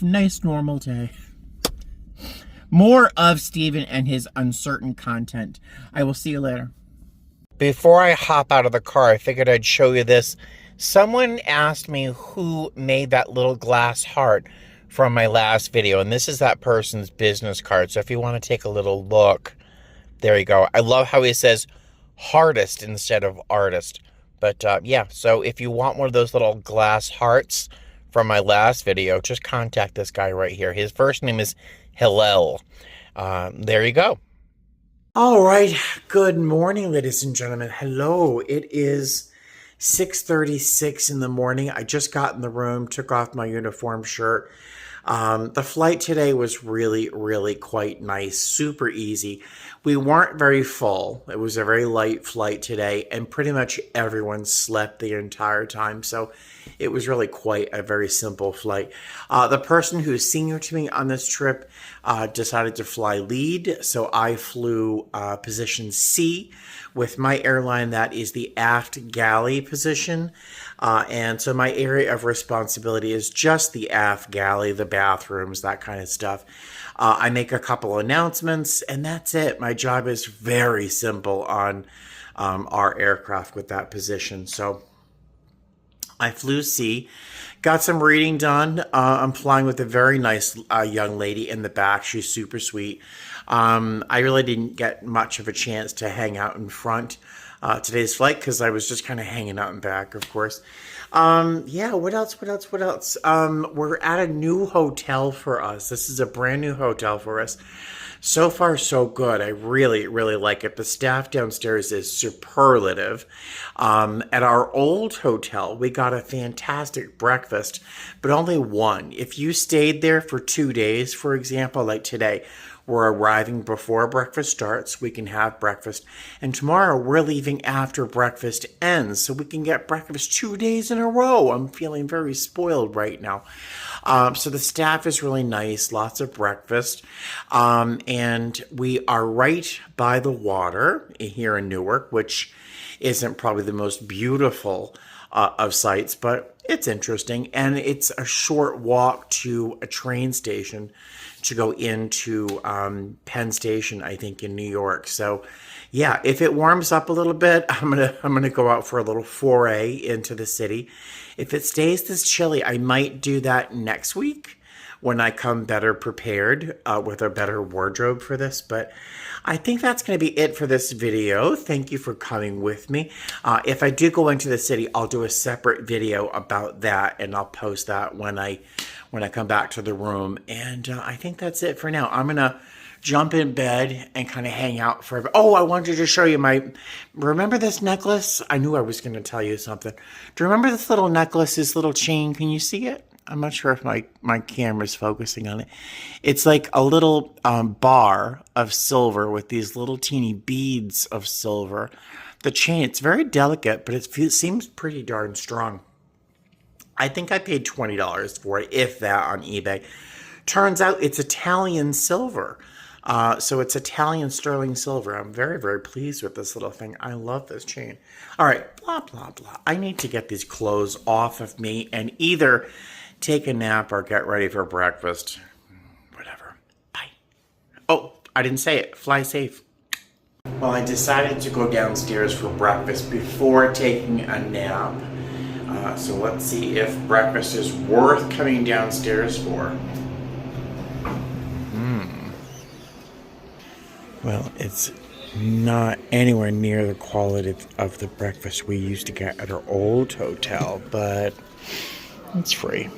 nice, normal day. More of Steven and his uncertain content. I will see you later. Before I hop out of the car, I figured I'd show you this. Someone asked me who made that little glass heart from my last video, and this is that person's business card. So if you want to take a little look, there you go. I love how he says hardest instead of artist. But yeah, so if you want one of those little glass hearts from my last video, just contact this guy right here. His first name is Hillel. There you go. All right. Good morning, ladies and gentlemen. Hello. It is 6:36 in the morning. I just got in the room, took off my uniform shirt. The flight today was really quite nice, super easy. We weren't very full. It was a very light flight today, and pretty much everyone slept the entire time. So it was really quite a very simple flight. The person who's senior to me on this trip decided to fly lead. So I flew position C with my airline. That is the aft galley position. And so my area of responsibility is just the aft galley, the bathrooms, that kind of stuff. I make a couple announcements, and that's it. My job is very simple on our aircraft with that position. So I flew C, got some reading done. I'm flying with a very nice young lady in the back. She's super sweet. I really didn't get much of a chance to hang out in front today's flight because I was just kind of hanging out in back, of course. Yeah, what else? We're at a new hotel for us. This is a brand new hotel for us. So far, so good. I really, really like it. The staff downstairs is superlative. At our old hotel, we got a fantastic breakfast, but only one. If you stayed there for 2 days, for example, like today, we're arriving before breakfast starts. We can have breakfast. And tomorrow we're leaving after breakfast ends. So we can get breakfast 2 days in a row. I'm feeling very spoiled right now. So the staff is really nice. Lots of breakfast. And we are right by the water here in Newark, which isn't probably the most beautiful of sites, but it's interesting. And it's a short walk to a train station to go into Penn Station, I think, in New York. So, yeah, if it warms up a little bit, I'm gonna go out for a little foray into the city. If it stays this chilly, I might do that next week when I come better prepared with a better wardrobe for this. But I think that's going to be it for this video. Thank you for coming with me. If I do go into the city, I'll do a separate video about that, and I'll post that when I come back to the room. And I think that's it for now. I'm going to jump in bed and kind of hang out for... Oh, I wanted to show you remember this necklace? I knew I was going to tell you something. Do you remember this little necklace, this little chain? Can you see it? I'm not sure if my camera's focusing on it. It's like a little bar of silver with these little teeny beads of silver. The chain, it's very delicate, but it seems pretty darn strong. I think I paid $20 for it, if that, on eBay. Turns out it's Italian silver. So it's Italian sterling silver. I'm very, very pleased with this little thing. I love this chain. All right, blah, blah, blah. I need to get these clothes off of me and either take a nap or get ready for breakfast. Whatever. Bye. Oh, I didn't say it. Fly safe. Well, I decided to go downstairs for breakfast before taking a nap. So let's see if breakfast is worth coming downstairs for. Well, it's not anywhere near the quality of the breakfast we used to get at our old hotel, but it's free.